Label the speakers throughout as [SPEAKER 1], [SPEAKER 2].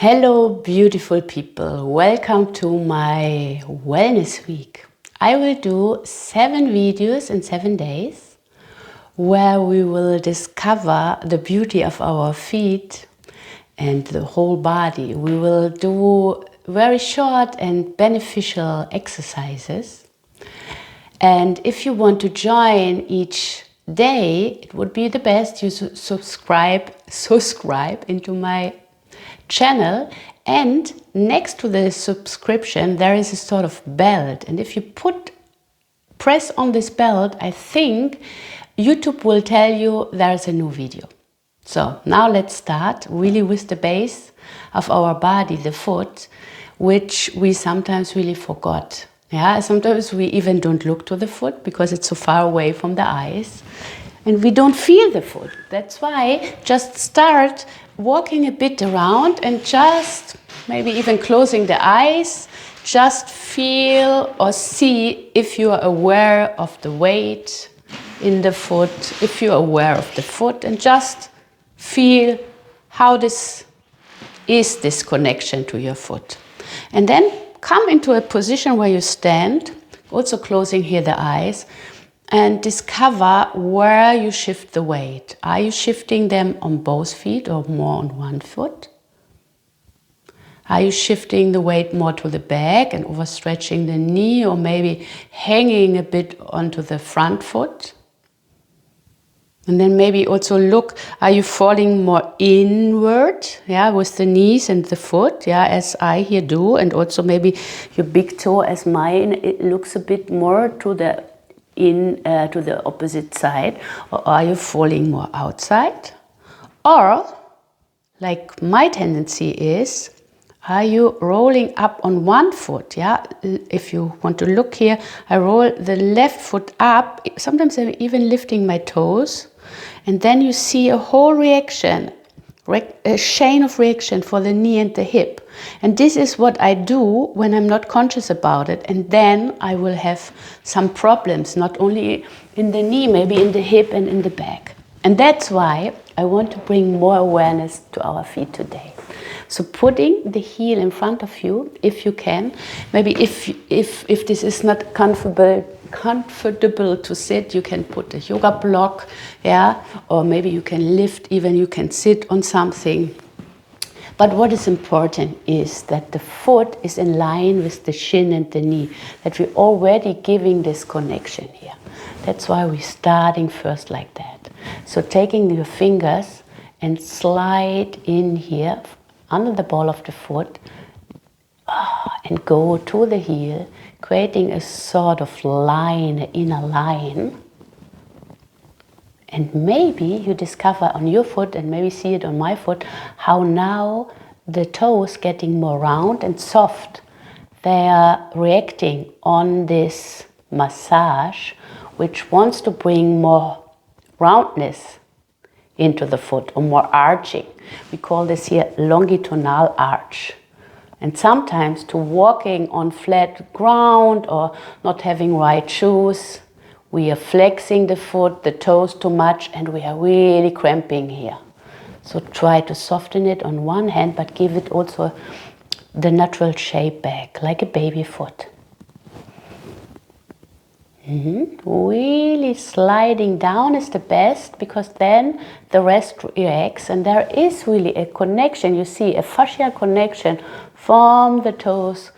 [SPEAKER 1] Hello, beautiful people. Welcome to my wellness week. I will do 7 videos in 7 days where we will discover the beauty of our feet and the whole body. We will do very short and beneficial exercises. And if you want to join each day, it would be the best you subscribe into my channel, and next to the subscription there is a sort of belt, and if you press on this belt, I think YouTube will tell you there's a new video. So now let's start really with the base of our body, the foot, which we sometimes really forgot. Yeah, sometimes we even don't look to the foot because it's so far away from the eyes. And we don't feel the foot. That's why just start walking a bit around and just maybe even closing the eyes. Just feel or see if you are aware of the weight in the foot, if you're aware of the foot, and just feel how this is, this connection to your foot. And then come into a position where you stand, also closing here the eyes, and discover where you shift the weight. Are you shifting them on both feet or more on one foot? Are you shifting the weight more to the back and overstretching the knee, or maybe hanging a bit onto the front foot? And then maybe also look, are you falling more inward, yeah, with the knees and the foot, yeah, as I here do, and also maybe your big toe as mine, it looks a bit more to the to the opposite side, or are you falling more outside? Or, like my tendency is, are you rolling up on one foot? Yeah, if you want to look here, I roll the left foot up. Sometimes I'm even lifting my toes, and then you see a whole reaction, a chain of reaction for the knee and the hip. And this is what I do when I'm not conscious about it, and then I will have some problems, not only in the knee, maybe in the hip and in the back. And that's why I want to bring more awareness to our feet today. So putting the heel in front of you, if you can, maybe if this is not comfortable to sit, you can put a yoga block, yeah, or maybe you can lift, even you can sit on something. But what is important is that the foot is in line with the shin and the knee, that we're already giving this connection here. That's why we're starting first like that. So taking your fingers and slide in here under the ball of the foot and go to the heel, creating a sort of line, an inner line. And maybe you discover on your foot, and maybe see it on my foot, how now the toes getting more round and soft. They are reacting on this massage, which wants to bring more roundness into the foot, or more arching. We call this here longitudinal arch. And sometimes to walking on flat ground or not having right shoes, we are flexing the foot, the toes too much, and we are really cramping here. So try to soften it on one hand, but give it also the natural shape back, like a baby foot. Really sliding down is the best, because then the rest reacts, and there is really a connection. You see a fascia connection from the toes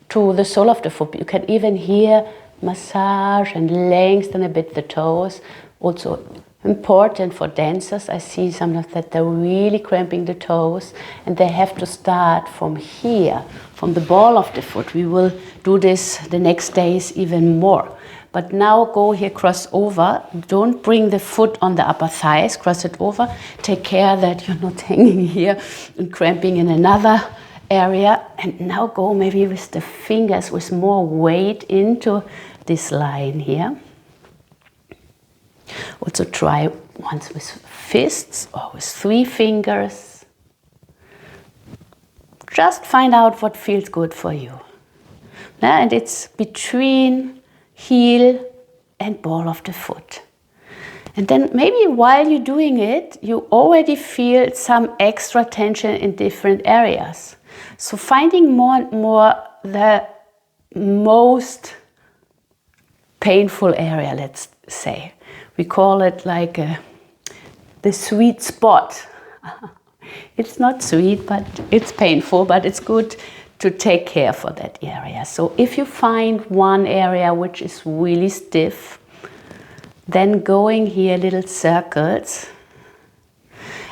[SPEAKER 1] to the sole of the foot. You can even hear massage and lengthen a bit the toes. Also important for dancers. I see sometimes that they're really cramping the toes, and they have to start from here, from the ball of the foot. We will do this the next days even more. But now go here, cross over. Don't bring the foot on the upper thighs, cross it over. Take care that you're not hanging here and cramping in another area. And now go maybe with the fingers with more weight into this line here. Also try once with fists or with 3 fingers. Just find out what feels good for you. And it's between heel and ball of the foot. And then maybe while you're doing it, you already feel some extra tension in different areas. So finding more and more the most painful area, let's say. We call it like the sweet spot. It's not sweet, but it's painful, but it's good to take care for that area. So if you find one area which is really stiff, then going here little circles,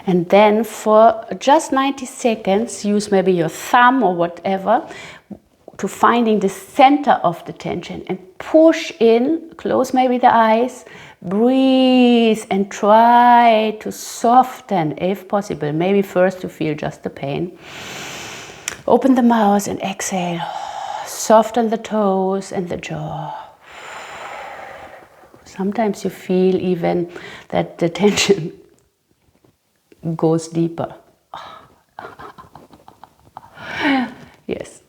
[SPEAKER 1] and then for just 90 seconds use maybe your thumb or whatever to finding the center of the tension and push in, close maybe the eyes, breathe and try to soften if possible. Maybe first to feel just the pain. Open the mouth and exhale. Soften the toes and the jaw. Sometimes you feel even that the tension goes deeper. Yes.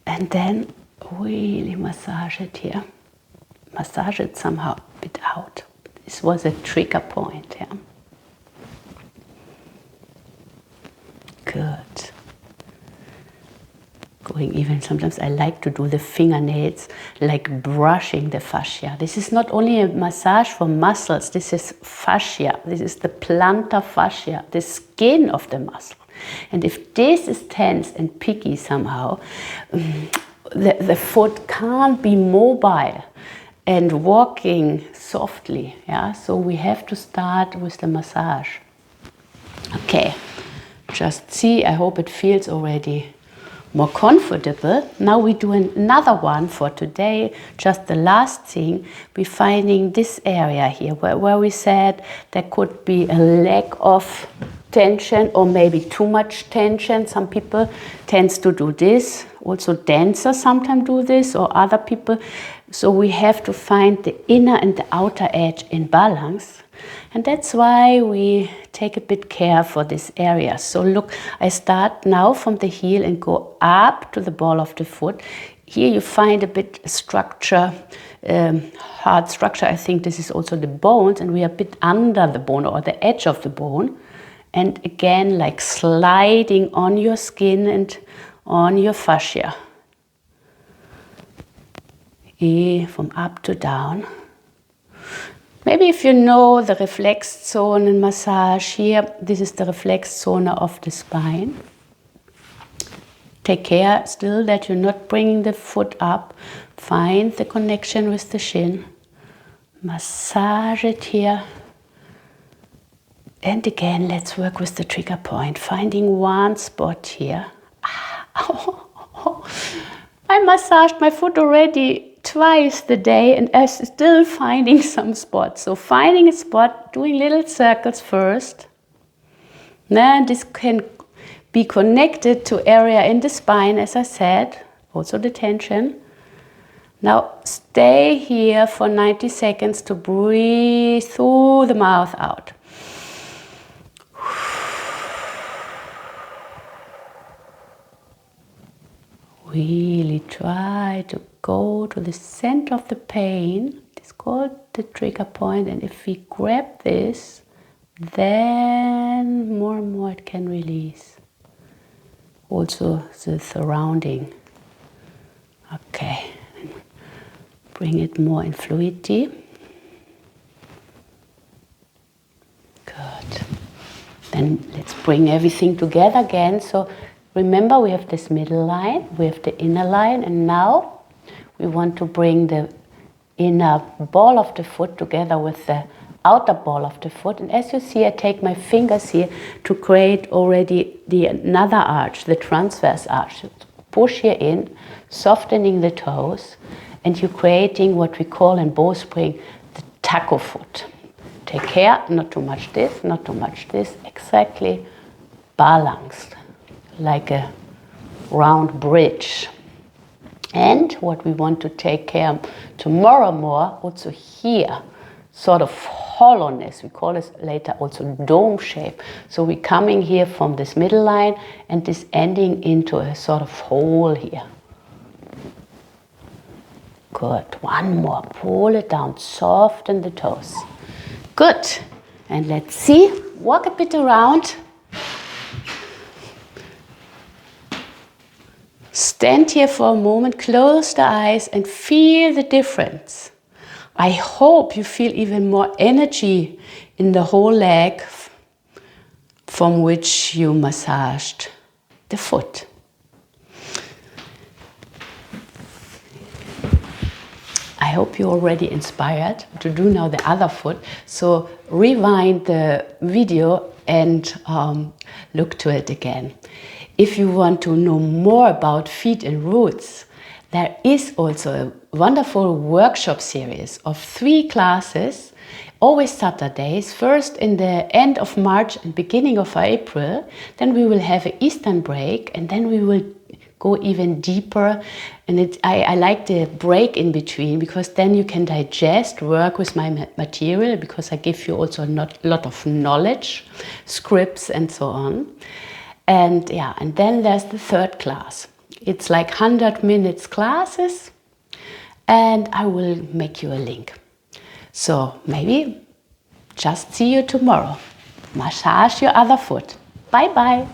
[SPEAKER 1] And then really massage it here. Massage it somehow a bit out. This was a trigger point, yeah. Good. Going even, sometimes I like to do the fingernails, like brushing the fascia. This is not only a massage for muscles, this is fascia. This is the plantar fascia, the skin of the muscle. And if this is tense and picky somehow, the foot can't be mobile and walking softly. Yeah? So we have to start with the massage. Okay, just see, I hope it feels already more comfortable. Now we do another one for today. Just the last thing, we're finding this area here where we said there could be a lack of tension or maybe too much tension. Some people tend to do this. Also dancers sometimes do this, or other people. So we have to find the inner and the outer edge in balance. And that's why we take a bit care for this area. So look, I start now from the heel and go up to the ball of the foot. Here you find a bit structure, hard structure. I think this is also the bones, and we are a bit under the bone or the edge of the bone. And again, like sliding on your skin and on your fascia. From up to down. Maybe if you know the reflex zone in massage here, this is the reflex zone of the spine. Take care still that you're not bringing the foot up. Find the connection with the shin. Massage it here. And again, let's work with the trigger point. Finding one spot here. I massaged my foot already twice the day and I'm still finding some spots. So finding a spot, doing little circles first. Then this can be connected to area in the spine, as I said, also the tension. Now stay here for 90 seconds to breathe through the mouth out. Really try to go to the center of the pain. It's called the trigger point, and if we grab this, then more and more it can release. Also the surrounding. Okay, bring it more in fluidity. Good. Then let's bring everything together again. So remember, we have this middle line, we have the inner line, and now we want to bring the inner ball of the foot together with the outer ball of the foot. And as you see, I take my fingers here to create already another arch, the transverse arch. Push here in, softening the toes, and you're creating what we call in bow spring the taco foot. Take care, not too much this, not too much this, exactly balanced, like a round bridge. And what we want to take care of tomorrow more, also here, sort of hollowness, we call this later also dome shape. So we're coming here from this middle line and this ending into a sort of hole here. Good, one more, pull it down, soften the toes. Good. And let's see. Walk a bit around. Stand here for a moment, close the eyes and feel the difference. I hope you feel even more energy in the whole leg from which you massaged the foot. I hope you're already inspired to do now the other foot. So rewind the video and look to it again. If you want to know more about feet and roots, there is also a wonderful workshop series of 3 classes, always Saturdays, first in the end of March and beginning of April. Then we will have an Eastern break, and then we will go even deeper. And I like the break in between, because then you can digest, work with my material, because I give you also a lot of knowledge, scripts and so on. And yeah, and then there's the 3rd class. It's like 100 minutes classes, and I will make you a link. So maybe just see you tomorrow. Massage your other foot. Bye bye.